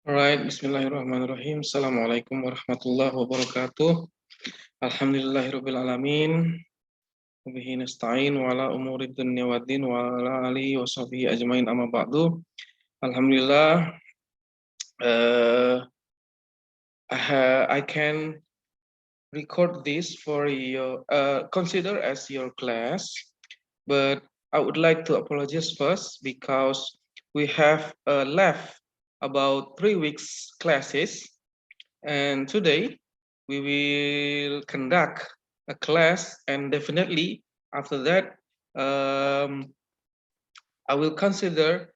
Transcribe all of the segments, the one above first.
Alright, bismillahirrahmanirrahim. Assalamualaikum warahmatullahi wabarakatuh. Alhamdulillahirabbil alamin. Wabihi nasta'in wa ala umurid dunya waddin wa ala alihi wa sahbihi ajmain amma ba'du. Alhamdulillah, I can record this for your consider as your class, but I would like to apologize first because we have left about 3 weeks classes. And today we will conduct a class, and definitely after that I will consider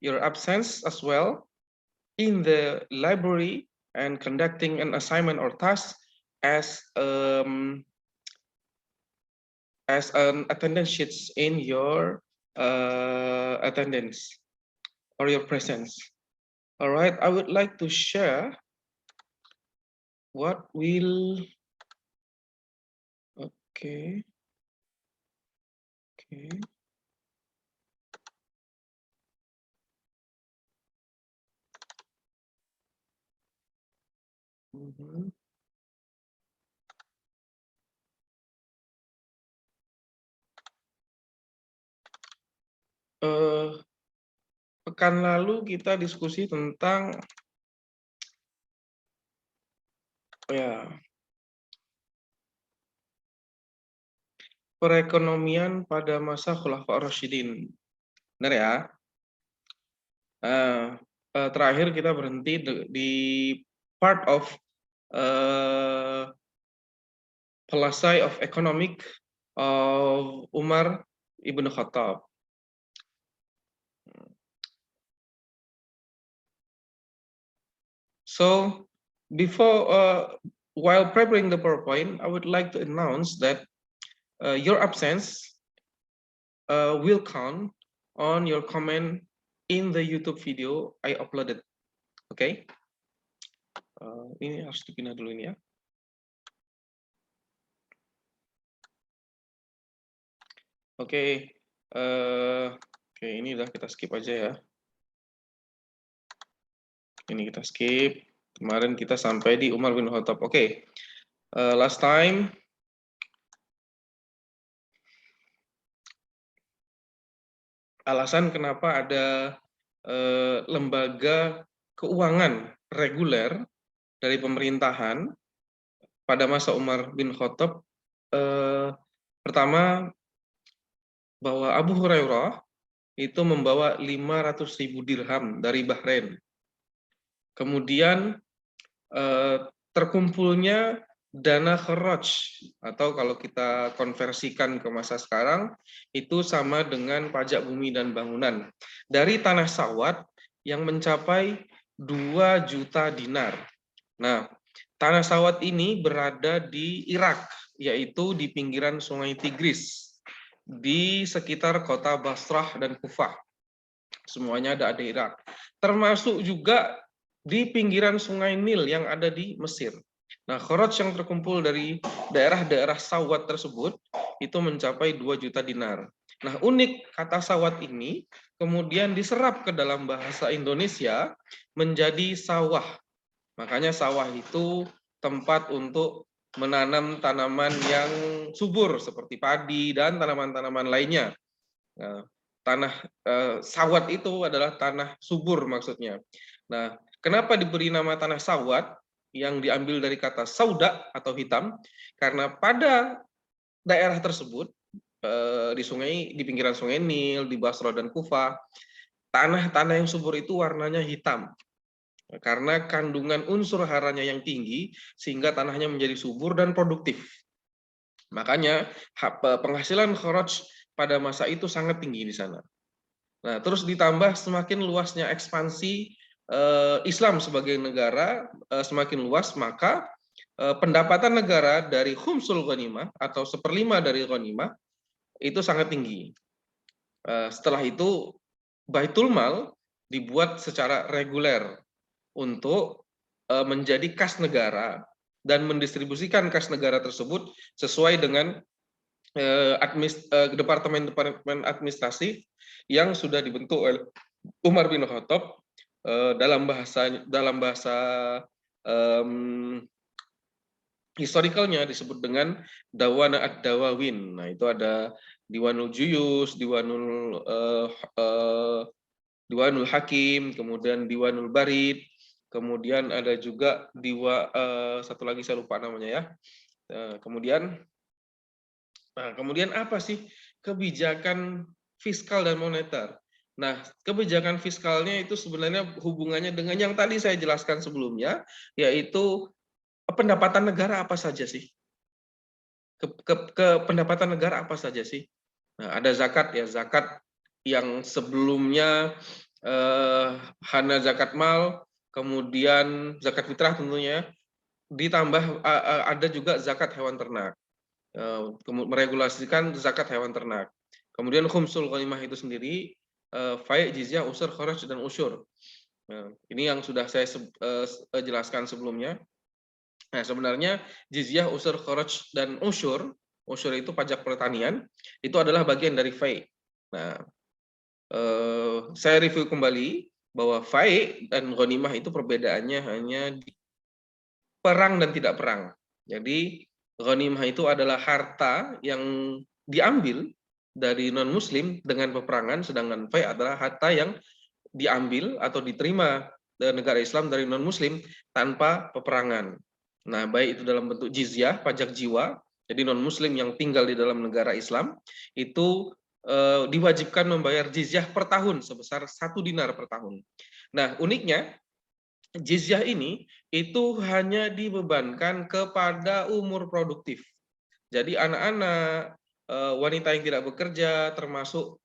your absence as well in the library and conducting an assignment or task as an attendance sheets in your attendance or your presence. All right, I would like to share what will okay. Pekan lalu kita diskusi tentang perekonomian pada masa Khulafaur Rasyidin. Benar ya? Terakhir kita berhenti di part of policy of economic of Umar ibn Khattab. So before while preparing the PowerPoint, I would like to announce that your absence will count on your comment in the YouTube video I uploaded. Oke, ini harus dipindah dulu ini ya. Oke, ini udah kita skip aja ya. Ini kita skip. Kemarin kita sampai di Umar bin Khattab. Oke, last time alasan kenapa ada lembaga keuangan reguler dari pemerintahan pada masa Umar bin Khattab, pertama bahwa Abu Hurairah itu membawa 500.000 dirham dari Bahrain. Kemudian terkumpulnya dana kharaj, atau kalau kita konversikan ke masa sekarang itu sama dengan pajak bumi dan bangunan dari tanah sawat yang mencapai 2 juta dinar. Nah, tanah sawat ini berada di Irak, yaitu di pinggiran Sungai Tigris, di sekitar kota Basrah dan Kufah. Semuanya ada di Irak. Termasuk juga di pinggiran Sungai Nil yang ada di Mesir. Nah, kharaj yang terkumpul dari daerah-daerah sawat tersebut itu mencapai 2 juta dinar. Nah, unik kata sawat ini kemudian diserap ke dalam bahasa Indonesia menjadi sawah. Makanya sawah itu tempat untuk menanam tanaman yang subur seperti padi dan tanaman-tanaman lainnya. Nah, tanah sawat itu adalah tanah subur maksudnya. Nah, kenapa diberi nama tanah sawat yang diambil dari kata sauda atau hitam? Karena pada daerah tersebut di pinggiran Sungai Nil, di Basra dan Kufah, tanah-tanah yang subur itu warnanya hitam. Karena kandungan unsur haranya yang tinggi sehingga tanahnya menjadi subur dan produktif. Makanya penghasilan kharaj pada masa itu sangat tinggi di sana. Nah, terus ditambah semakin luasnya ekspansi Islam sebagai negara semakin luas, maka pendapatan negara dari khumsul ghanimah atau 1/5 dari ghanimah itu sangat tinggi. Setelah itu Baitul Mal dibuat secara reguler untuk menjadi kas negara dan mendistribusikan kas negara tersebut sesuai dengan departemen administrasi yang sudah dibentuk oleh Umar bin Khattab dalam bahasa historicalnya disebut dengan Dawana ad-Dawawin. Nah, itu ada Diwanul Juyus, Diwanul Hakim, kemudian Diwanul Barid, kemudian ada juga satu lagi saya lupa namanya ya. Kemudian apa sih kebijakan fiskal dan moneter? Nah, kebijakan fiskalnya itu sebenarnya hubungannya dengan yang tadi saya jelaskan sebelumnya, yaitu pendapatan negara apa saja sih? Pendapatan negara apa saja sih? Nah, ada zakat ya, zakat yang sebelumnya hana zakat mal, kemudian zakat fitrah tentunya, ditambah ada juga zakat hewan ternak, meregulasikan zakat hewan ternak. Kemudian khumsul ghanimah itu sendiri, fai', jizyah, usur, kharaj dan usyur. Nah, ini yang sudah saya jelaskan sebelumnya. Nah, sebenarnya jizyah, usur, kharaj dan usyur itu pajak pertanian, itu adalah bagian dari fai'. Nah, saya review kembali bahwa fai' dan ghanimah itu perbedaannya hanya di perang dan tidak perang. Jadi ghanimah itu adalah harta yang diambil dari non-muslim dengan peperangan, sedangkan fai' adalah harta yang diambil atau diterima dari negara Islam dari non-muslim tanpa peperangan. Nah, baik itu dalam bentuk jizyah, pajak jiwa, jadi non-muslim yang tinggal di dalam negara Islam, itu diwajibkan membayar jizyah per tahun sebesar 1 dinar per tahun. Nah, uniknya, jizyah ini itu hanya dibebankan kepada umur produktif. Jadi anak-anak, wanita yang tidak bekerja, termasuk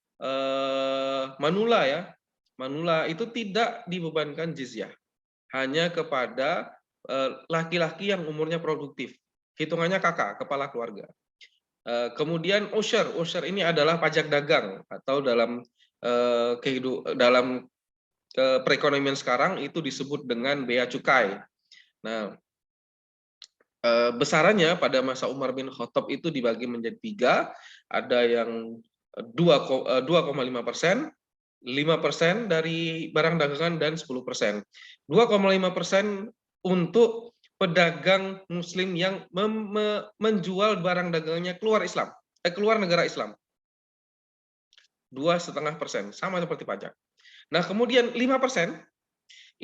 manula ya, manula itu tidak dibebankan jizyah, hanya kepada laki-laki yang umurnya produktif. Hitungannya kakak, kepala keluarga. Kemudian usyur ini adalah pajak dagang atau dalam perekonomian sekarang itu disebut dengan bea cukai. Nah, besarannya pada masa Umar bin Khattab itu dibagi menjadi 3, ada yang 2,5%, 5% dari barang dagangan, dan 10%. 2,5% untuk pedagang muslim yang menjual barang dagangannya keluar negara Islam. 2,5%, sama seperti pajak. Nah, kemudian 5%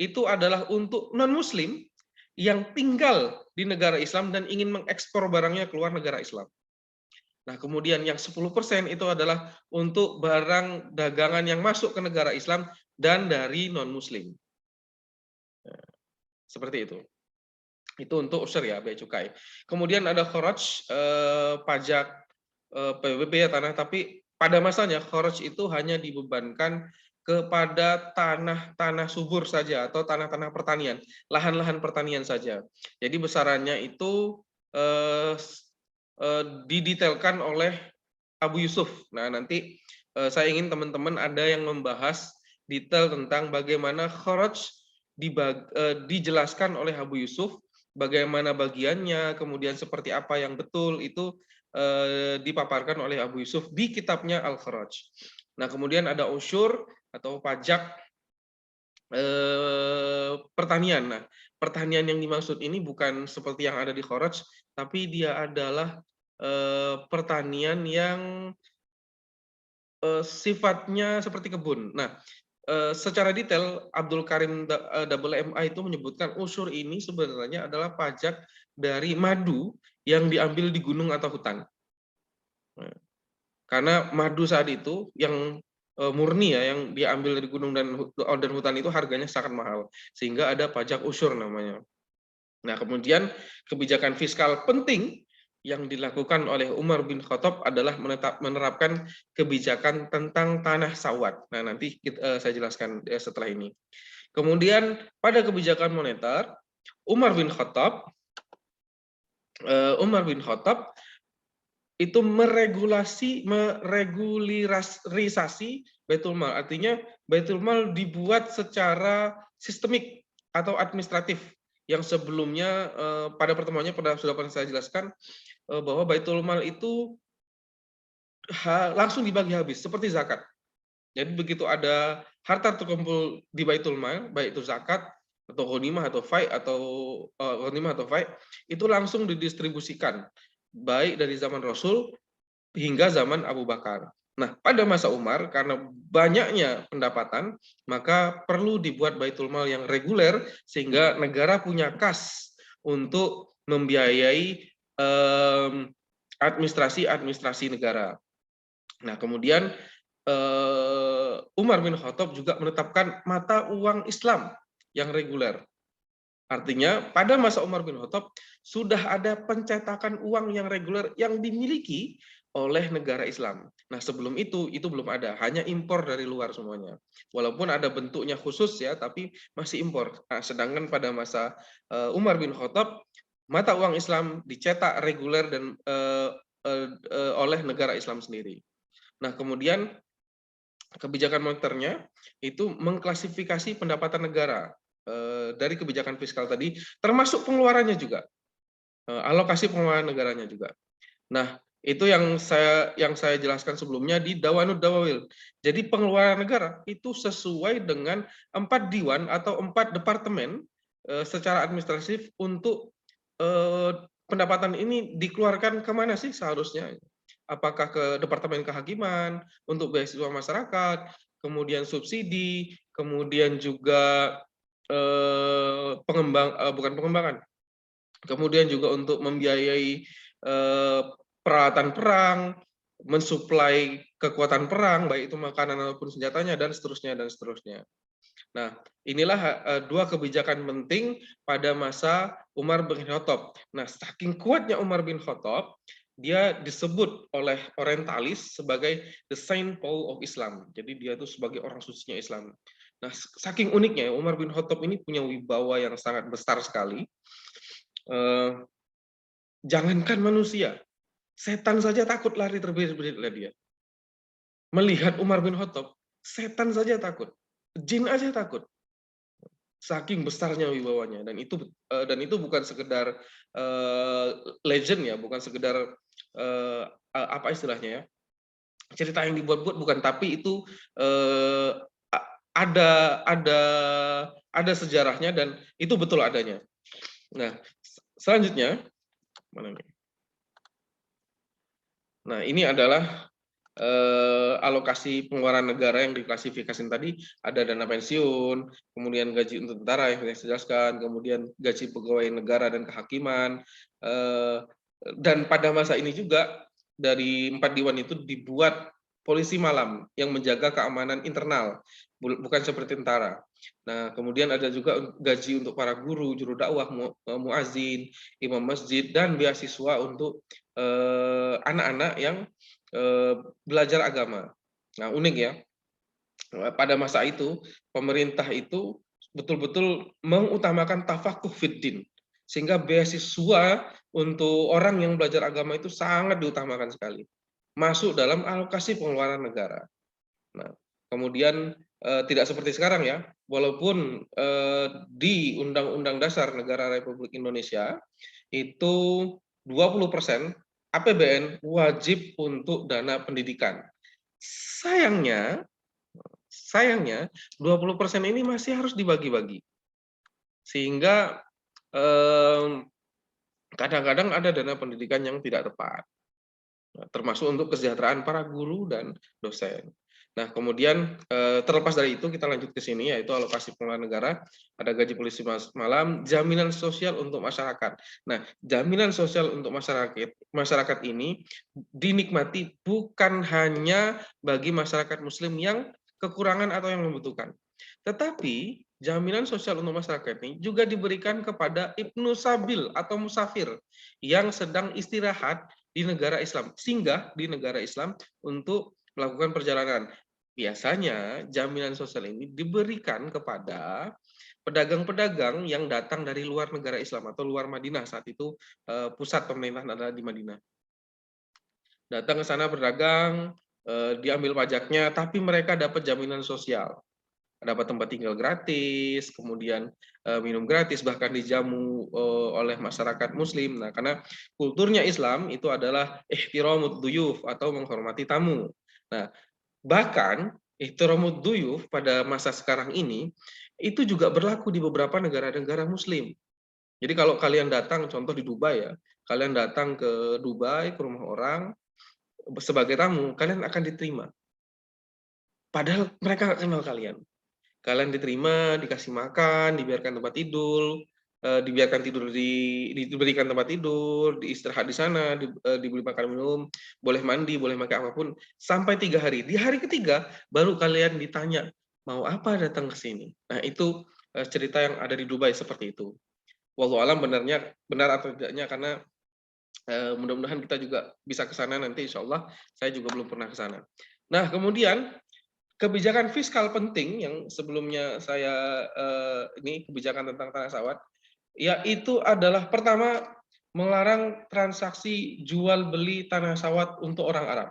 itu adalah untuk non-muslim yang tinggal di negara Islam dan ingin mengekspor barangnya keluar negara Islam. Nah, kemudian yang 10% itu adalah untuk barang dagangan yang masuk ke negara Islam dan dari non-muslim. Nah, seperti itu. Itu untuk usyur ya, bea cukai. Kemudian ada kharaj, pajak PBB ya, tanah, tapi pada masanya kharaj itu hanya dibebankan kepada tanah-tanah subur saja atau tanah-tanah pertanian, lahan-lahan pertanian saja. Jadi besarannya itu didetailkan oleh Abu Yusuf. Nah, nanti saya ingin teman-teman ada yang membahas detail tentang bagaimana kharaj dijelaskan oleh Abu Yusuf, bagaimana bagiannya, kemudian seperti apa yang betul, itu dipaparkan oleh Abu Yusuf di kitabnya Al-Kharaj. Nah, kemudian ada usyur atau pajak pertanian. Nah, pertanian yang dimaksud ini bukan seperti yang ada di Kharaj, tapi dia adalah pertanian yang sifatnya seperti kebun. Nah, secara detail Abdul Karim MA itu menyebutkan usyur ini sebenarnya adalah pajak dari madu yang diambil di gunung atau hutan. Nah, karena madu saat itu yang murni ya, yang diambil dari gunung dan hutan itu harganya sangat mahal, sehingga ada pajak usyur namanya. Nah, kemudian kebijakan fiskal penting yang dilakukan oleh Umar bin Khattab adalah menerapkan kebijakan tentang tanah sawat. Nah, nanti saya jelaskan setelah ini. Kemudian pada kebijakan moneter, Umar bin Khattab itu meregulasi, meregularisasi Baitul Mal. Artinya Baitul Mal dibuat secara sistemik atau administratif, yang sebelumnya pada pertemuannya sudah pernah saya jelaskan bahwa Baitul Mal itu langsung dibagi habis seperti zakat. Jadi begitu ada harta terkumpul di Baitul Mal, baik itu zakat atau ghanimah atau fai itu langsung didistribusikan baik dari zaman Rasul hingga zaman Abu Bakar. Nah, pada masa Umar karena banyaknya pendapatan, maka perlu dibuat Baitul Mal yang reguler sehingga negara punya kas untuk membiayai administrasi negara. Nah, kemudian Umar bin Khattab juga menetapkan mata uang Islam yang reguler. Artinya pada masa Umar bin Khattab sudah ada pencetakan uang yang reguler yang dimiliki oleh negara Islam. Nah, sebelum itu belum ada, hanya impor dari luar semuanya. Walaupun ada bentuknya khusus ya, tapi masih impor. Nah, sedangkan pada masa Umar bin Khattab mata uang Islam dicetak reguler dan oleh negara Islam sendiri. Nah, kemudian kebijakan moneternya itu mengklasifikasi pendapatan negara dari kebijakan fiskal tadi, termasuk pengeluarannya juga, alokasi pengeluaran negaranya juga. Nah, itu yang saya jelaskan sebelumnya di Dawanud Dawawil. Jadi pengeluaran negara itu sesuai dengan 4 diwan atau 4 departemen secara administratif untuk pendapatan ini dikeluarkan kemana sih seharusnya? Apakah ke Departemen Kehakiman untuk beasiswa masyarakat, kemudian subsidi, kemudian juga bukan pengembangan, kemudian juga untuk membiayai peralatan perang, mensuplai kekuatan perang, baik itu makanan maupun senjatanya, dan seterusnya, dan seterusnya. Nah, inilah dua kebijakan penting pada masa Umar bin Khattab. Nah, saking kuatnya Umar bin Khattab, dia disebut oleh orientalis sebagai the Saint Paul of Islam. Jadi dia itu sebagai orang sucinya Islam. Nah, saking uniknya Umar bin Khattab ini punya wibawa yang sangat besar sekali. Jangankan manusia, setan saja takut lari terbelit-belit dia. Melihat Umar bin Khattab, setan saja takut, jin aja takut. Saking besarnya wibawanya, dan itu bukan sekedar legend ya, bukan sekedar apa istilahnya ya, cerita yang dibuat-buat, bukan, tapi itu ada sejarahnya dan itu betul adanya. Nah, selanjutnya mana nih? Nah, ini adalah alokasi pengeluaran negara yang diklasifikasikan tadi. Ada dana pensiun, kemudian gaji untuk tentara yang saya jelaskan, kemudian gaji pegawai negara dan kehakiman, dan pada masa ini juga dari 4 diwan itu dibuat polisi malam yang menjaga keamanan internal, bukan seperti tentara. Nah, kemudian ada juga gaji untuk para guru, juru dakwah, muazin, imam masjid, dan beasiswa untuk anak-anak yang belajar agama. Nah, unik ya. Pada masa itu, pemerintah itu betul-betul mengutamakan tafakuh fiddin. Sehingga beasiswa untuk orang yang belajar agama itu sangat diutamakan sekali. Masuk dalam alokasi pengeluaran negara. Nah, kemudian tidak seperti sekarang ya. Walaupun di Undang-Undang Dasar Negara Republik Indonesia itu 20% APBN wajib untuk dana pendidikan. Sayangnya 20% ini masih harus dibagi-bagi. Sehingga kadang-kadang ada dana pendidikan yang tidak tepat. Termasuk untuk kesejahteraan para guru dan dosen. Nah, kemudian terlepas dari itu kita lanjut ke sini, yaitu alokasi pengeluaran negara, ada gaji polisi malam, jaminan sosial untuk masyarakat. Nah, jaminan sosial untuk masyarakat ini dinikmati bukan hanya bagi masyarakat muslim yang kekurangan atau yang membutuhkan. Tetapi jaminan sosial untuk masyarakat ini juga diberikan kepada Ibnu Sabil atau musafir yang sedang istirahat di negara Islam, singgah di negara Islam untuk melakukan perjalanan. Biasanya jaminan sosial ini diberikan kepada pedagang-pedagang yang datang dari luar negara Islam atau luar Madinah. Saat itu pusat pemerintahan adalah di Madinah. Datang ke sana berdagang, diambil pajaknya, tapi mereka dapat jaminan sosial. Dapat tempat tinggal gratis, kemudian minum gratis, bahkan dijamu oleh masyarakat muslim. Nah, karena kulturnya Islam itu adalah ihtiramud duyuf atau menghormati tamu. Nah, bahkan ihtiramud duyuf pada masa sekarang ini itu juga berlaku di beberapa negara-negara muslim. Jadi kalau kalian datang, contoh di Dubai ya, kalian datang ke Dubai, ke rumah orang, sebagai tamu, kalian akan diterima. Padahal mereka nggak kenal kalian. Kalian diterima, dikasih makan, dibiarkan tempat tidur, dibiarkan tidur diberikan tempat tidur, diistirahat di sana, diberi makan minum, boleh mandi, boleh makan apapun, sampai 3 hari. Di hari ketiga, baru kalian ditanya, mau apa datang ke sini? Nah, itu cerita yang ada di Dubai seperti itu. Wallahu alam benar atau tidaknya, karena mudah-mudahan kita juga bisa ke sana nanti, insya Allah. Saya juga belum pernah ke sana. Nah, kemudian kebijakan fiskal penting yang sebelumnya saya ini kebijakan tentang tanah sawat, yaitu adalah pertama melarang transaksi jual beli tanah sawat untuk orang Arab.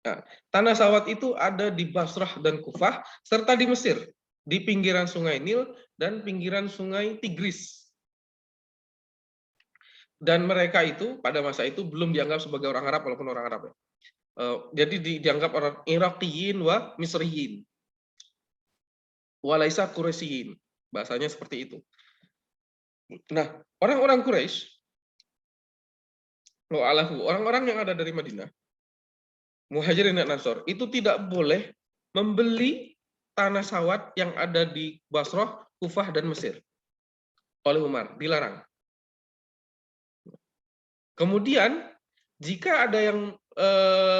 Nah, tanah sawat itu ada di Basrah dan Kufah serta di Mesir, di pinggiran Sungai Nil dan pinggiran Sungai Tigris. Dan mereka itu pada masa itu belum dianggap sebagai orang Arab walaupun orang Arab ya. Jadi dianggap orang Iraqiyin wa Misriyin. Walaisa Quraisyin. Bahasanya seperti itu. Nah, orang-orang Quraisy, orang-orang yang ada dari Madinah, Muhajirin dan Ansor, itu tidak boleh membeli tanah sawat yang ada di Basrah, Kufah, dan Mesir oleh Umar, dilarang. Kemudian, jika ada yang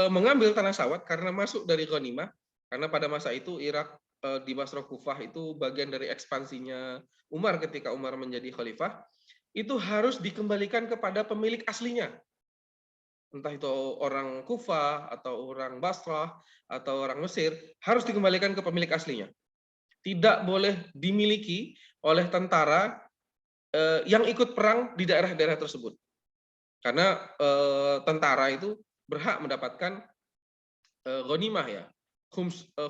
mengambil tanah sawat karena masuk dari ghanimah, karena pada masa itu Irak di Basrah Kufah itu bagian dari ekspansinya Umar ketika Umar menjadi khalifah, itu harus dikembalikan kepada pemilik aslinya. Entah itu orang Kufah, atau orang Basrah, atau orang Mesir, harus dikembalikan ke pemilik aslinya. Tidak boleh dimiliki oleh tentara yang ikut perang di daerah-daerah tersebut. Karena tentara itu berhak mendapatkan ghanimah ya.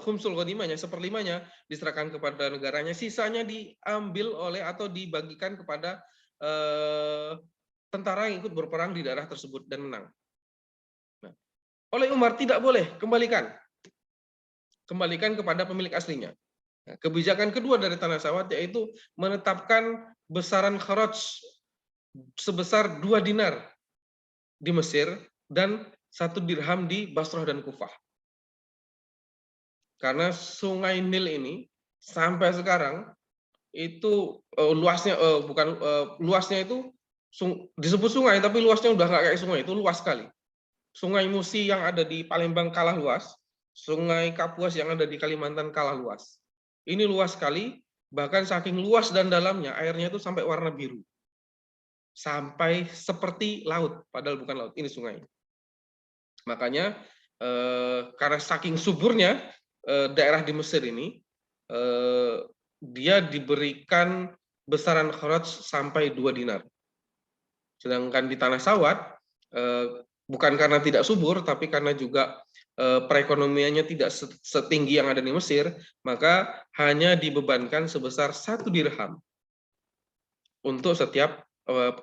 Khumsul ghanimahnya, seperlimanya diserahkan kepada negaranya, sisanya diambil oleh atau dibagikan kepada tentara yang ikut berperang di daerah tersebut dan menang. Nah, oleh Umar tidak boleh, kembalikan kepada pemilik aslinya. Nah, kebijakan kedua dari tanah sawat yaitu menetapkan besaran kharaj sebesar 2 dinar di Mesir dan 1 dirham di Basrah dan Kufah. Karena Sungai Nil ini sampai sekarang itu luasnya luasnya itu disebut sungai, tapi luasnya udah nggak kayak sungai, itu luas sekali. Sungai Musi yang ada di Palembang kalah luas, Sungai Kapuas yang ada di Kalimantan kalah luas. Ini luas sekali, bahkan saking luas dan dalamnya airnya itu sampai warna biru. Sampai seperti laut, padahal bukan laut, ini sungai. Makanya karena saking suburnya daerah di Mesir ini, dia diberikan besaran kharaj sampai 2 dinar. Sedangkan di tanah sawat, bukan karena tidak subur, tapi karena juga perekonomiannya tidak setinggi yang ada di Mesir, maka hanya dibebankan sebesar 1 dirham untuk setiap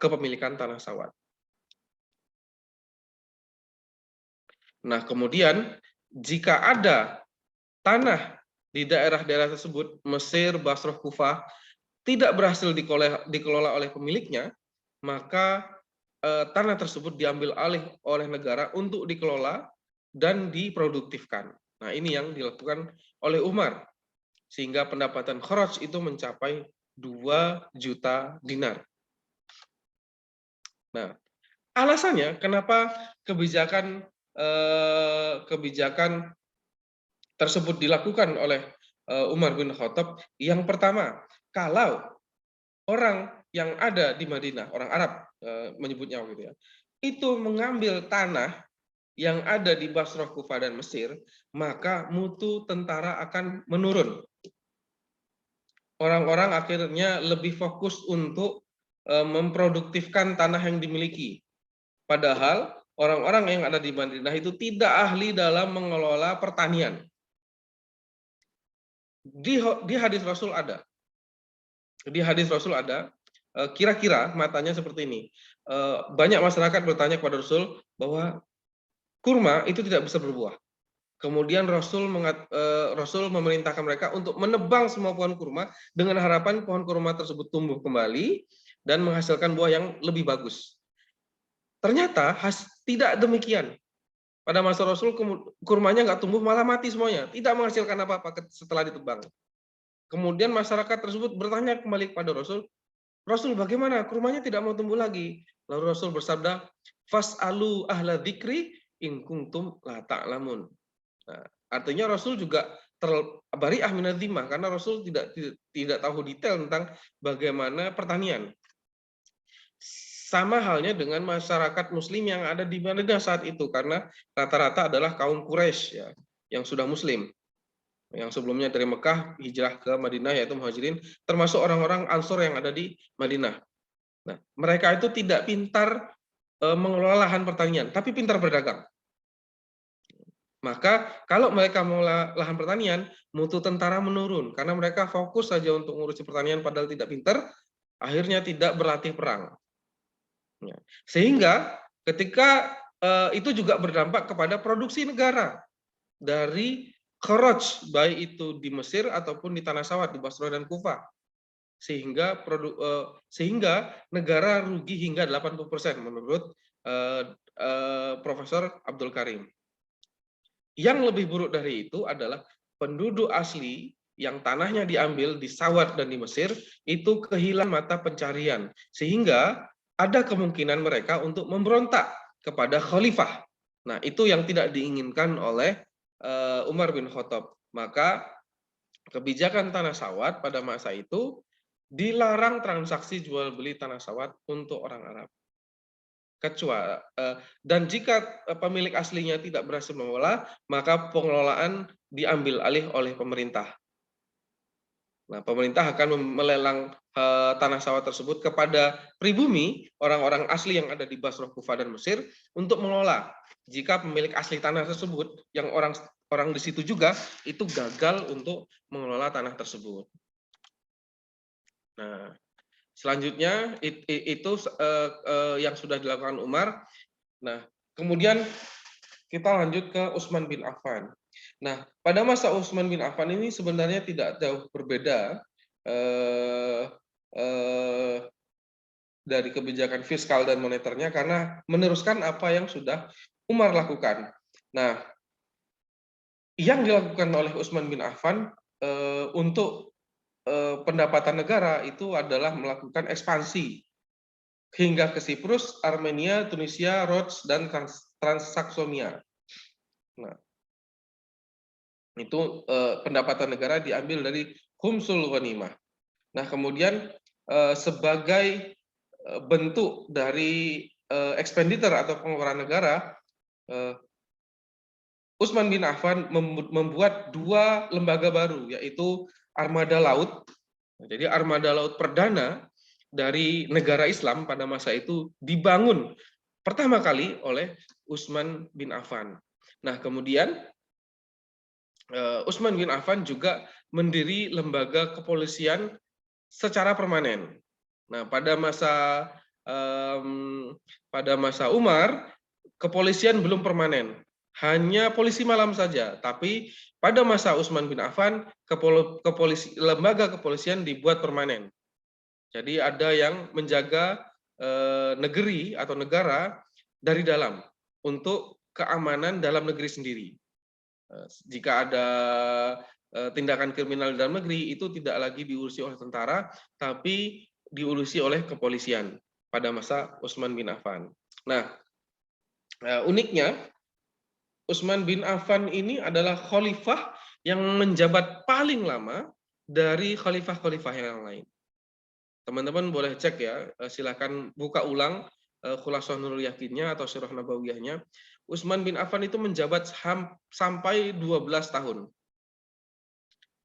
kepemilikan tanah sawat. Nah, kemudian jika ada tanah di daerah-daerah tersebut, Mesir, Basrah, Kufah, tidak berhasil dikelola oleh pemiliknya, maka tanah tersebut diambil alih oleh negara untuk dikelola dan diproduktifkan. Nah, ini yang dilakukan oleh Umar, sehingga pendapatan kharaj itu mencapai 2 juta dinar. Nah, alasannya kenapa kebijakan tersebut dilakukan oleh Umar bin Khattab? Yang pertama, kalau orang yang ada di Madinah, orang Arab menyebutnya gitu ya, itu mengambil tanah yang ada di Basrah, Kufah, dan Mesir, maka mutu tentara akan menurun. Orang-orang akhirnya lebih fokus untuk memproduktifkan tanah yang dimiliki. Padahal orang-orang yang ada di Madinah itu tidak ahli dalam mengelola pertanian. Di hadis Rasul ada. Di hadis Rasul ada, kira-kira matanya seperti ini. Banyak masyarakat bertanya kepada Rasul bahwa kurma itu tidak bisa berbuah Kemudian Rasul memerintahkan mereka untuk menebang semua pohon kurma dengan harapan pohon kurma tersebut tumbuh kembali dan menghasilkan buah yang lebih bagus. Ternyata tidak demikian. Pada masa Rasul kurmanya nggak tumbuh, malah mati semuanya, tidak menghasilkan apa-apa setelah ditebang. Kemudian masyarakat tersebut bertanya kembali kepada Rasul, Rasul bagaimana kurmanya tidak mau tumbuh lagi? Lalu Rasul bersabda, fas'alu ahla dzikri in kuntum la ta'lamun. Nah, artinya Rasul juga bari'ah minadzimah karena Rasul tidak tahu detail tentang bagaimana pertanian. Sama halnya dengan masyarakat Muslim yang ada di Madinah saat itu, karena rata-rata adalah kaum Quraisy ya, yang sudah Muslim, yang sebelumnya dari Mekah hijrah ke Madinah yaitu muhajirin, termasuk orang-orang Ansor yang ada di Madinah. Nah, mereka itu tidak pintar mengelola lahan pertanian, tapi pintar berdagang. Maka kalau mereka mengelola lahan pertanian, mutu tentara menurun karena mereka fokus saja untuk ngurusi pertanian padahal tidak pintar, akhirnya tidak berlatih perang. Sehingga ketika itu juga berdampak kepada produksi negara dari kharaj, baik itu di Mesir ataupun di Tanah Sawat, di Basra dan Kufah. Sehingga negara rugi hingga 80% menurut Profesor Abdul Karim. Yang lebih buruk dari itu adalah penduduk asli yang tanahnya diambil di Sawat dan di Mesir itu kehilangan mata pencarian, sehingga ada kemungkinan mereka untuk memberontak kepada khalifah. Nah, itu yang tidak diinginkan oleh Umar bin Khattab. Maka kebijakan tanah sawat pada masa itu dilarang transaksi jual beli tanah sawat untuk orang Arab. Kecuali dan jika pemilik aslinya tidak berhasil mengelola, maka pengelolaan diambil alih oleh pemerintah. Nah, pemerintah akan melelang tanah sawah tersebut kepada pribumi, orang-orang asli yang ada di Basrah, Kufah, dan Mesir untuk mengelola. Jika pemilik asli tanah tersebut, yang orang di situ juga, itu gagal untuk mengelola tanah tersebut. Nah, selanjutnya itu yang sudah dilakukan Umar. Nah, kemudian kita lanjut ke Utsman bin Affan. Nah, pada masa Utsman bin Affan ini sebenarnya tidak jauh berbeda dari kebijakan fiskal dan moneternya karena meneruskan apa yang sudah Umar lakukan. Nah, yang dilakukan oleh Utsman bin Affan untuk pendapatan negara itu adalah melakukan ekspansi hingga ke Siprus, Armenia, Tunisia, Rhodes, dan Transaksonia. Nah, itu pendapatan negara diambil dari khumsul ghanimah. Nah, kemudian sebagai bentuk dari expenditure atau pengeluaran negara, Utsman bin Affan membuat dua lembaga baru, yaitu armada laut. Jadi armada laut perdana dari negara Islam pada masa itu dibangun pertama kali oleh Utsman bin Affan. Nah, kemudian Utsman bin Affan juga mendiri lembaga kepolisian secara permanen. Nah, pada masa Umar, kepolisian belum permanen, hanya polisi malam saja. Tapi pada masa Utsman bin Affan, lembaga kepolisian dibuat permanen. Jadi ada yang menjaga negeri atau negara dari dalam untuk keamanan dalam negeri sendiri. Jika ada tindakan kriminal di dalam negeri, itu tidak lagi diurusi oleh tentara, tapi diurusi oleh kepolisian pada masa Utsman bin Affan. Nah, uniknya Utsman bin Affan ini adalah khalifah yang menjabat paling lama dari khalifah-khalifah yang lain. Teman-teman boleh cek ya, silakan buka ulang Khulasah Nurul Yakinnya atau Sirah Nabawiyahnya. Utsman bin Affan itu menjabat sampai 12 tahun.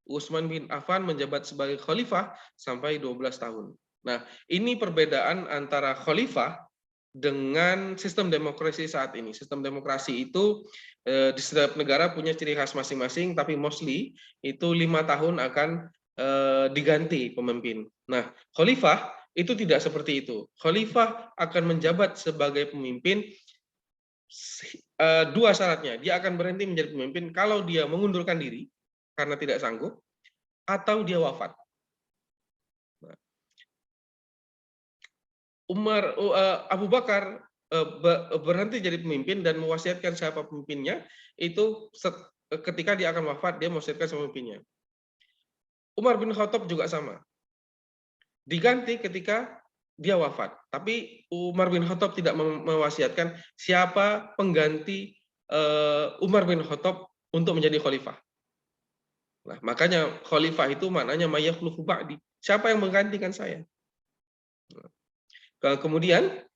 Utsman bin Affan menjabat sebagai khalifah sampai 12 tahun. Nah, ini perbedaan antara khalifah dengan sistem demokrasi saat ini. Sistem demokrasi itu di setiap negara punya ciri khas masing-masing, tapi mostly itu 5 tahun akan diganti pemimpin. Nah, khalifah itu tidak seperti itu. Khalifah akan menjabat sebagai pemimpin dua syaratnya. Dia akan berhenti menjadi pemimpin kalau dia mengundurkan diri karena tidak sanggup atau dia wafat. Abu Bakar berhenti jadi pemimpin dan mewasiatkan siapa pemimpinnya itu ketika dia akan wafat, dia mewasiatkan siapa pemimpinnya. Umar bin Khattab juga sama. Diganti ketika dia wafat. Tapi Umar bin Khattab tidak mewasiatkan siapa pengganti Umar bin Khattab untuk menjadi khalifah. Nah, makanya khalifah itu maknanya mayakhlufu ba'di. Siapa yang menggantikan saya? Kemudian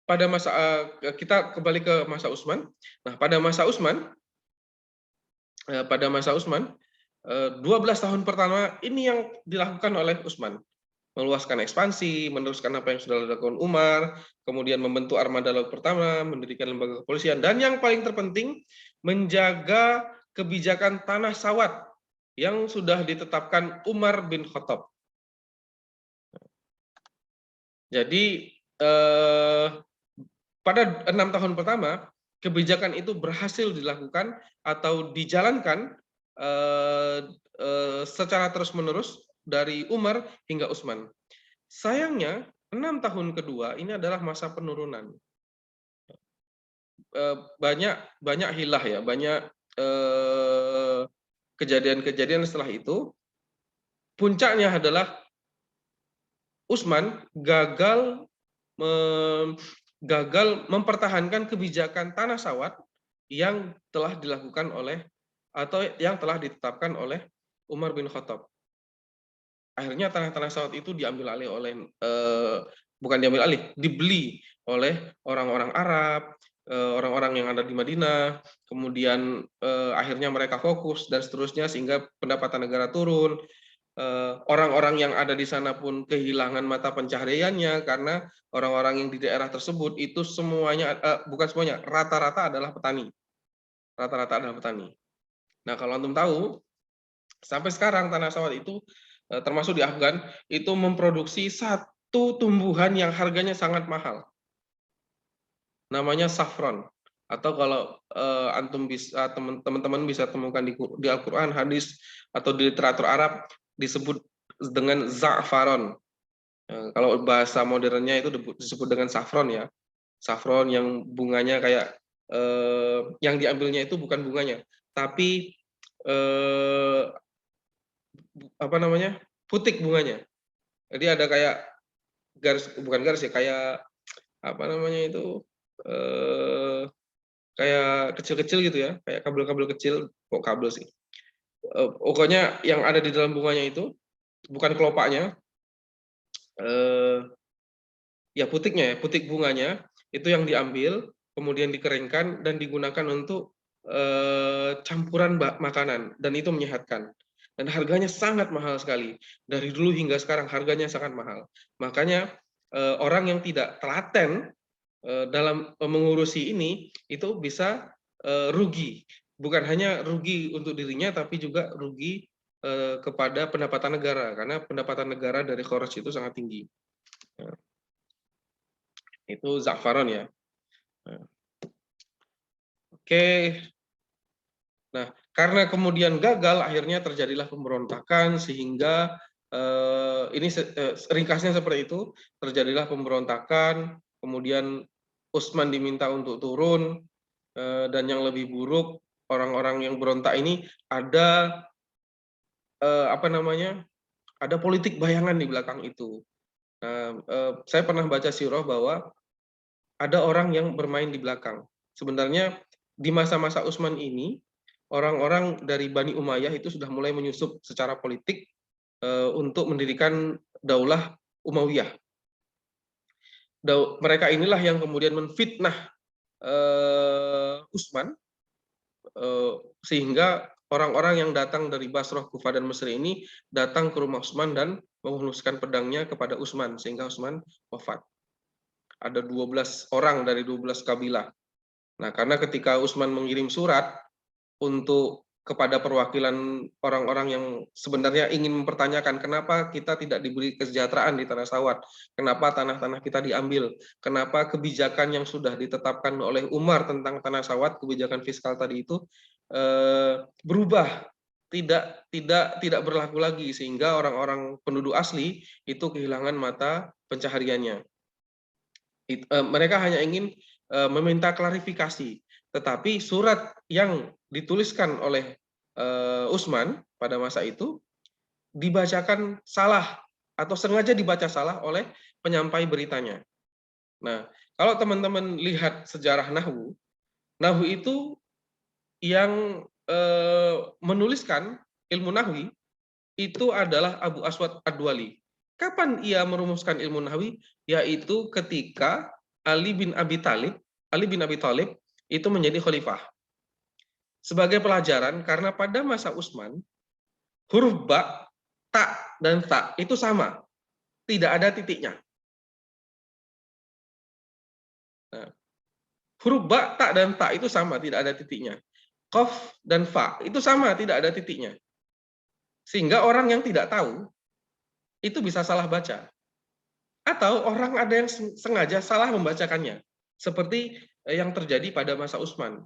pada masa kita kembali ke masa Utsman. Nah, pada masa Utsman 12 tahun pertama ini yang dilakukan oleh Utsman. Meluaskan ekspansi, meneruskan apa yang sudah dilakukan Umar, kemudian membentuk armada laut pertama, mendirikan lembaga kepolisian, dan yang paling terpenting menjaga kebijakan tanah sawat yang sudah ditetapkan Umar bin Khattab. Jadi pada 6 tahun pertama kebijakan itu berhasil dilakukan atau dijalankan secara terus-menerus dari Umar hingga Utsman. Sayangnya 6 tahun kedua ini adalah masa penurunan. Banyak hilah ya, banyak kejadian-kejadian setelah itu. Puncaknya adalah Utsman gagal mempertahankan kebijakan tanah sawat yang telah dilakukan oleh atau yang telah ditetapkan oleh Umar bin Khattab. Akhirnya tanah-tanah sawat itu diambil alih oleh bukan diambil alih, dibeli oleh orang-orang Arab, orang-orang yang ada di Madinah, kemudian akhirnya mereka fokus dan seterusnya sehingga pendapatan negara turun. Orang-orang yang ada di sana pun kehilangan mata pencahariannya karena orang-orang yang di daerah tersebut itu semuanya bukan semuanya, rata-rata adalah petani. Rata-rata adalah petani. Nah, kalau antum tahu sampai sekarang tanah sawat itu termasuk di Afgan itu memproduksi satu tumbuhan yang harganya sangat mahal. Namanya saffron. Atau kalau antum bisa teman-teman bisa temukan di Al-Qur'an, hadis atau di literatur Arab disebut dengan za'faron. Kalau bahasa modernnya itu disebut dengan saffron ya. Saffron yang bunganya kayak yang diambilnya itu bukan bunganya, tapi apa namanya? Putik bunganya. Jadi ada kayak garis, bukan garis ya, kayak apa namanya itu? Kayak kecil-kecil gitu ya, kayak kabel-kabel kecil, kok kabel sih. Pokoknya yang ada di dalam bunganya itu bukan kelopaknya, ya putiknya ya, putik bunganya itu yang diambil, kemudian dikeringkan dan digunakan untuk campuran makanan dan itu menyehatkan. Dan harganya sangat mahal sekali. Dari dulu hingga sekarang harganya sangat mahal. Makanya orang yang tidak telaten dalam mengurusi ini itu bisa rugi. Bukan hanya rugi untuk dirinya tapi juga rugi kepada pendapatan negara karena pendapatan negara dari kharaj itu sangat tinggi. Itu za'faron ya. Oke. Nah, karena kemudian gagal, akhirnya terjadilah pemberontakan sehingga ini ringkasnya seperti itu, terjadilah pemberontakan, kemudian Utsman diminta untuk turun, dan yang lebih buruk orang-orang yang berontak ini ada apa namanya? Ada politik bayangan di belakang itu. Nah, saya pernah baca sirah bahwa ada orang yang bermain di belakang. Sebenarnya di masa-masa Utsman ini orang-orang dari Bani Umayyah itu sudah mulai menyusup secara politik untuk mendirikan daulah Umayyah. Mereka inilah yang kemudian menfitnah Utsman sehingga orang-orang yang datang dari Basrah, Kufah dan Mesir ini datang ke rumah Utsman dan menghunuskan pedangnya kepada Utsman sehingga Utsman wafat. Ada 12 orang dari 12 kabilah. Nah, karena ketika Utsman mengirim surat untuk kepada perwakilan orang-orang yang sebenarnya ingin mempertanyakan kenapa kita tidak diberi kesejahteraan di Tanah Sawat, kenapa tanah-tanah kita diambil, kenapa kebijakan yang sudah ditetapkan oleh Umar tentang Tanah Sawat, kebijakan fiskal tadi itu berubah, tidak berlaku lagi, sehingga orang-orang penduduk asli itu kehilangan mata pencahariannya. Mereka hanya ingin meminta klarifikasi, tetapi surat yang dituliskan oleh Utsman pada masa itu dibacakan salah atau sengaja dibaca salah oleh penyampai beritanya. Nah, kalau teman-teman lihat sejarah Nahwu, Nahwu itu yang menuliskan ilmu Nahwi itu adalah Abu Aswad Ad-Duali. Kapan ia merumuskan ilmu Nahwi? Yaitu ketika Ali bin Abi Thalib itu menjadi khalifah. Sebagai pelajaran, karena pada masa Utsman, huruf ba, ta, dan ta itu sama. Tidak ada titiknya. Nah, huruf ba, ta, dan ta itu sama, tidak ada titiknya. Qaf dan fa itu sama, tidak ada titiknya. Sehingga orang yang tidak tahu, itu bisa salah baca. Atau orang ada yang sengaja salah membacakannya. Seperti yang terjadi pada masa Utsman.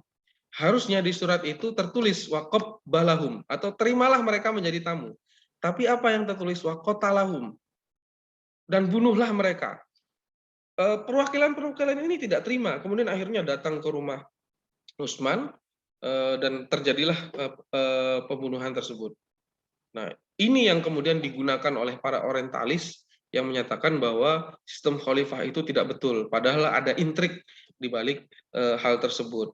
Harusnya di surat itu tertulis waqab balahum, atau terimalah mereka menjadi tamu. Tapi apa yang tertulis waqotalahum, dan bunuhlah mereka. Perwakilan-perwakilan ini tidak terima, kemudian akhirnya datang ke rumah Utsman dan terjadilah pembunuhan tersebut. Nah, ini yang kemudian digunakan oleh para orientalis yang menyatakan bahwa sistem khalifah itu tidak betul, padahal ada intrik di balik hal tersebut.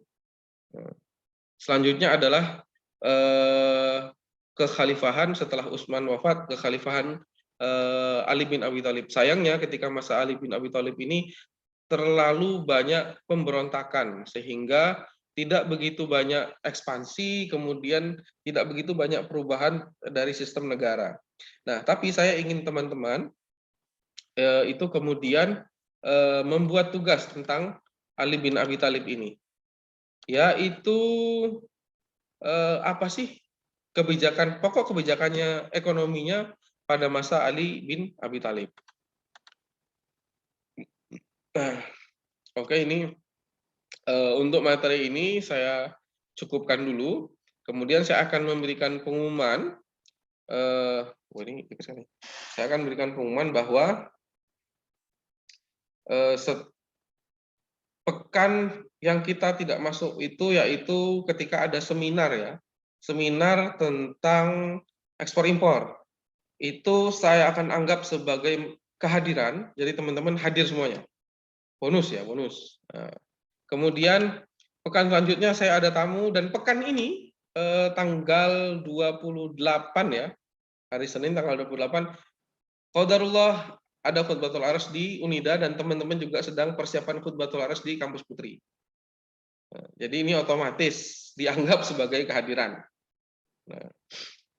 Selanjutnya adalah kekhalifahan setelah Utsman wafat, kekhalifahan Ali bin Abi Thalib. Sayangnya ketika masa Ali bin Abi Thalib ini terlalu banyak pemberontakan, sehingga tidak begitu banyak ekspansi, kemudian tidak begitu banyak perubahan dari sistem negara. Nah, tapi saya ingin teman-teman itu kemudian membuat tugas tentang Ali bin Abi Thalib ini, yaitu apa sih pokok kebijakannya, ekonominya pada masa Ali bin Abi Thalib. Nah, oke, ini untuk materi ini saya cukupkan dulu. Kemudian saya akan memberikan pengumuman. Saya akan memberikan pengumuman bahwa pekan yang kita tidak masuk itu yaitu ketika ada seminar, ya, seminar tentang ekspor impor. Itu saya akan anggap sebagai kehadiran, jadi teman-teman hadir semuanya. Bonus ya, bonus. Nah, kemudian pekan selanjutnya saya ada tamu, dan pekan ini tanggal 28 ya, hari Senin tanggal 28, qadarullah ada khutbatul arsy di Unida, dan teman-teman juga sedang persiapan khutbatul arsy di Kampus Putri. Jadi ini otomatis dianggap sebagai kehadiran.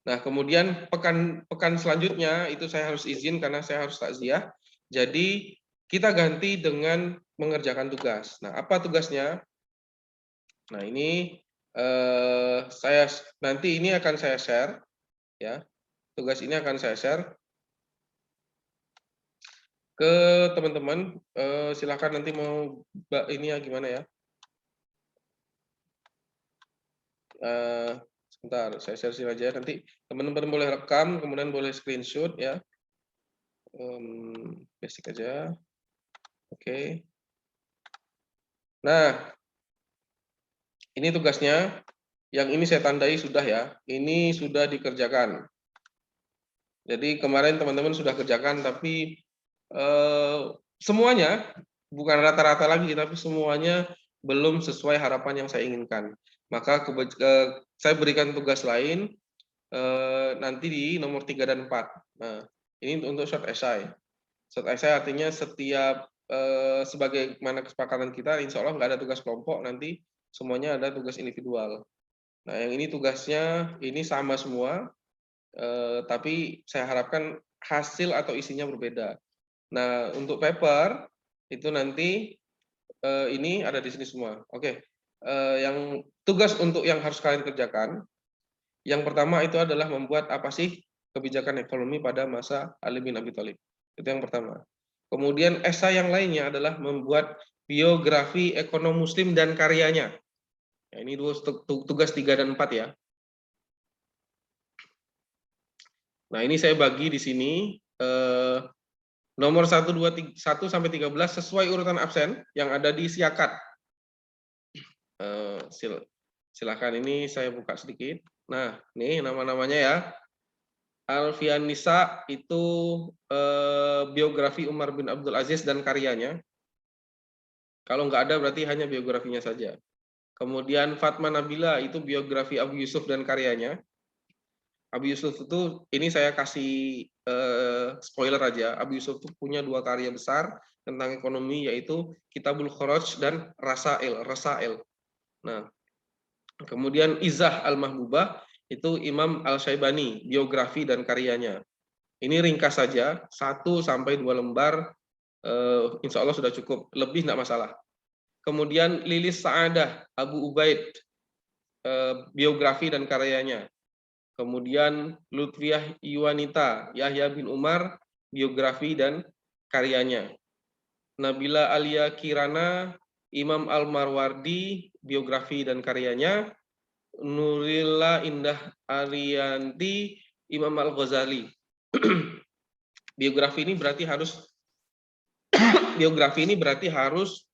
Nah, kemudian pekan selanjutnya itu saya harus izin karena saya harus takziah. Jadi kita ganti dengan mengerjakan tugas. Nah, apa tugasnya? Nah, ini saya nanti ini akan saya share, ya. Tugas ini akan saya share ke teman-teman. Silakan nanti mau ini ya gimana ya? Sebentar, saya share aja. Nanti teman-teman boleh rekam, kemudian boleh screenshot ya. Basic aja. Oke. Nah, ini tugasnya. Yang ini saya tandai sudah ya. Ini sudah dikerjakan. Jadi kemarin teman-teman sudah kerjakan, tapi semuanya, bukan rata-rata lagi, tapi semuanya belum sesuai harapan yang saya inginkan. Maka saya berikan tugas lain nanti di nomor 3 dan 4. Nah, ini untuk short essay. Short essay artinya setiap sebagaimana kesepakatan kita, insya Allah nggak ada tugas kelompok, nanti semuanya ada tugas individual. Nah, yang ini tugasnya ini sama semua, tapi saya harapkan hasil atau isinya berbeda. Nah, untuk paper itu nanti ini ada di sini semua. Oke, yang tugas untuk yang harus kalian kerjakan Yang pertama itu adalah membuat apa sih kebijakan ekonomi pada masa Ali bin Abi Thalib. Itu yang pertama. Kemudian esai yang lainnya adalah membuat biografi ekonom muslim dan karyanya. Ya, ini tugas 3 dan 4 ya. Nah, ini saya bagi di sini nomor 1, 2, 1 sampai 13 sesuai urutan absen yang ada di siakat. Silakan ini saya buka sedikit. Nah, nih nama-namanya ya. Alfian Nisa itu biografi Umar bin Abdul Aziz dan karyanya. Kalau nggak ada berarti hanya biografinya saja. Kemudian Fatma Nabila itu biografi Abu Yusuf dan karyanya. Abu Yusuf itu, ini saya kasih spoiler aja, Abu Yusuf itu punya 2 karya besar tentang ekonomi, yaitu Kitabul Kharaj dan Rasail. Nah, kemudian Izzah Al-Mahbubah itu Imam Al-Syaibani, biografi dan karyanya. Ini ringkas saja, 1 sampai 2 lembar, insya Allah sudah cukup, lebih tidak masalah. Kemudian Lilis Sa'adah, Abu Ubaid, biografi dan karyanya. Kemudian Lutfiah Iwanita, Yahya bin Umar, biografi dan karyanya. Nabila Alia Kirana, Imam Al-Marwardi, biografi dan karyanya. Nurilla Indah Arianti, Imam Al-Ghazali. Biografi ini berarti harus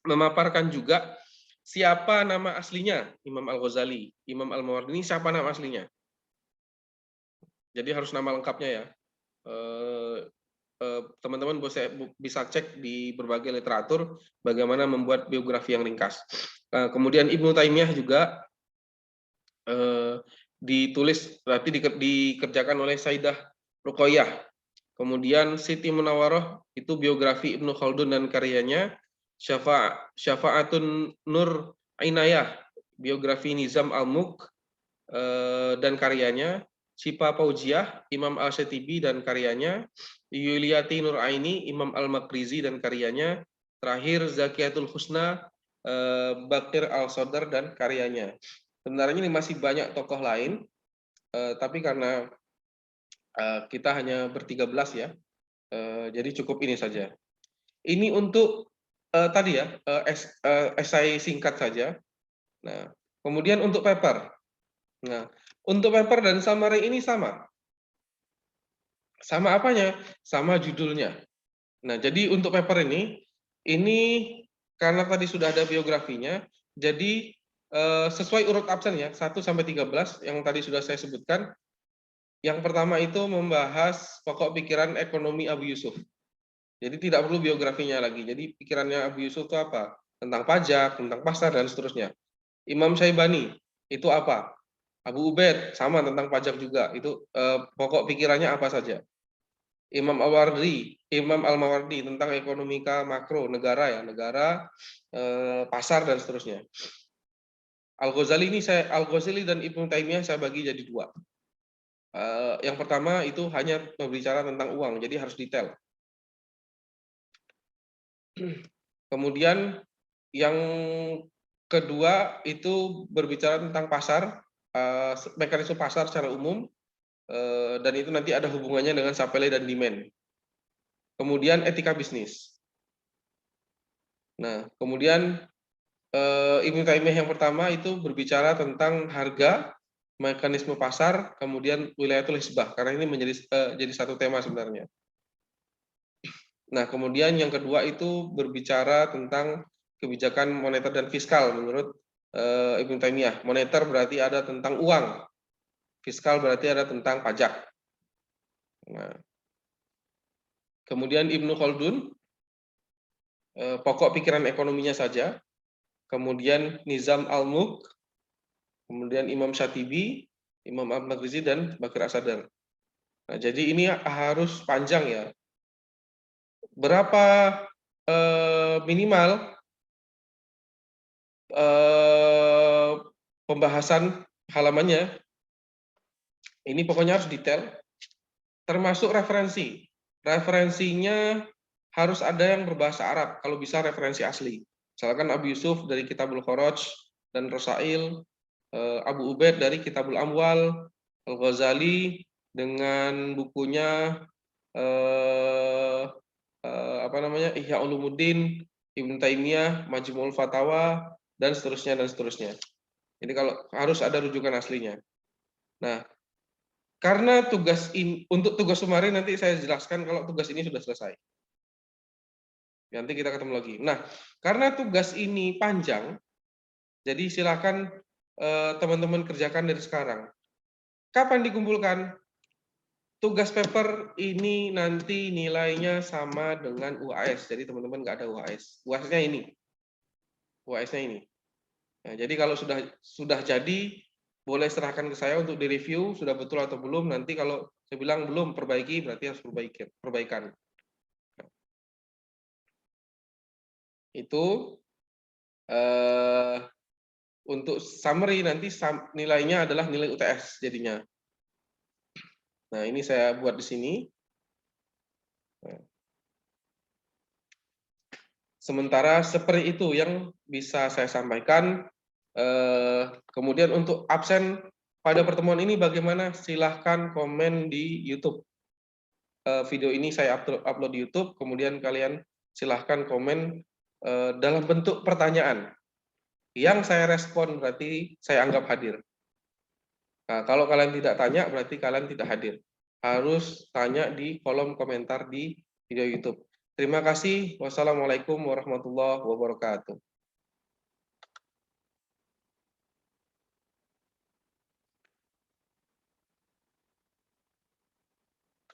memaparkan juga siapa nama aslinya Imam Al-Ghazali. Imam Al-Mawardi ini siapa nama aslinya. Jadi harus nama lengkapnya ya. Teman-teman bisa cek di berbagai literatur bagaimana membuat biografi yang ringkas. Kemudian Ibnu Taimiyah juga ditulis, berarti dikerjakan oleh Sayyidah Ruqayyah. Kemudian Siti Munawwaroh itu biografi Ibnu Khaldun dan karyanya. Syafa'atun Nur Ainayah, biografi Nizam Al-Mulk dan karyanya. Syifa Fauziah, Imam Al-Shatibi dan karyanya. Yuliyati Nur Aini, Imam Al-Makrizi dan karyanya. Terakhir Zakiyatul Husna, Bakir Al-Sodar dan karyanya. Sebenarnya ini masih banyak tokoh lain, tapi karena kita hanya ber-13 ya, jadi cukup ini saja. Ini untuk tadi ya, esai singkat saja. Nah, kemudian untuk paper. Nah, untuk paper dan summary ini sama. Sama apanya? Sama judulnya. Nah, jadi untuk paper ini karena tadi sudah ada biografinya, jadi sesuai urut absen ya, 1 sampai 13 yang tadi sudah saya sebutkan. Yang pertama itu membahas pokok pikiran ekonomi Abu Yusuf. Jadi tidak perlu biografinya lagi. Jadi pikirannya Abu Yusuf itu apa? Tentang pajak, tentang pasar, dan seterusnya. Imam Syaibani itu apa? Abu Ubaid sama tentang pajak juga. Itu pokok pikirannya apa saja. Imam Al-Mawardi tentang ekonomika makro negara ya, negara, pasar dan seterusnya. Al-Ghazali dan Ibnu Taimiyah saya bagi jadi 2. Yang pertama itu hanya berbicara tentang uang, jadi harus detail. Kemudian yang kedua itu berbicara tentang pasar, mekanisme pasar secara umum, dan itu nanti ada hubungannya dengan supply dan demand. Kemudian etika bisnis. Nah, kemudian Ibnu Taimiyah yang pertama itu berbicara tentang harga, mekanisme pasar, kemudian wilayatul hisbah, karena ini jadi satu tema sebenarnya. Nah, kemudian yang kedua itu berbicara tentang kebijakan moneter dan fiskal menurut Ibnu Taimiyah. Moneter berarti ada tentang uang, fiskal berarti ada tentang pajak. Nah, kemudian Ibnu Khaldun, pokok pikiran ekonominya saja. Kemudian Nizam Al-Mulk, kemudian Imam Syatibi, Imam Al-Makrizi, dan Bakir As-Sadar. Nah, jadi ini harus panjang ya. Berapa minimal pembahasan halamannya? Ini pokoknya harus detail, termasuk referensi. Referensinya harus ada yang berbahasa Arab, kalau bisa referensi asli. Misalkan Abu Yusuf dari Kitabul Kharaj dan Rasail, Abu Ubaid dari Kitabul Amwal, Al-Ghazali dengan bukunya Ihya Ulumuddin, Ibnu Taimiyah, Majmu'ul Fatawa, dan seterusnya dan seterusnya. Jadi kalau harus ada rujukan aslinya. Nah, karena untuk tugas summary nanti saya jelaskan kalau tugas ini sudah selesai. Nanti kita ketemu lagi. Nah, karena tugas ini panjang, jadi silakan teman-teman kerjakan dari sekarang. Kapan dikumpulkan? Tugas paper ini nanti nilainya sama dengan UAS. Jadi teman-teman nggak ada UAS. UAS-nya ini. UAS-nya ini. Nah, jadi kalau sudah jadi, boleh serahkan ke saya untuk direview, sudah betul atau belum. Nanti kalau saya bilang belum, perbaiki, berarti harus perbaikan. Itu untuk summary nanti nilainya adalah nilai UTS jadinya. Nah, ini saya buat di sini. Sementara seperti itu yang bisa saya sampaikan. Kemudian untuk absen pada pertemuan ini bagaimana? Silahkan komen di YouTube. Video ini saya upload di YouTube, kemudian kalian silahkan komen dalam bentuk pertanyaan. Yang saya respon berarti saya anggap hadir. Nah, kalau kalian tidak tanya berarti kalian tidak hadir. Harus tanya di kolom komentar di video YouTube. Terima kasih. Wassalamualaikum warahmatullahi wabarakatuh.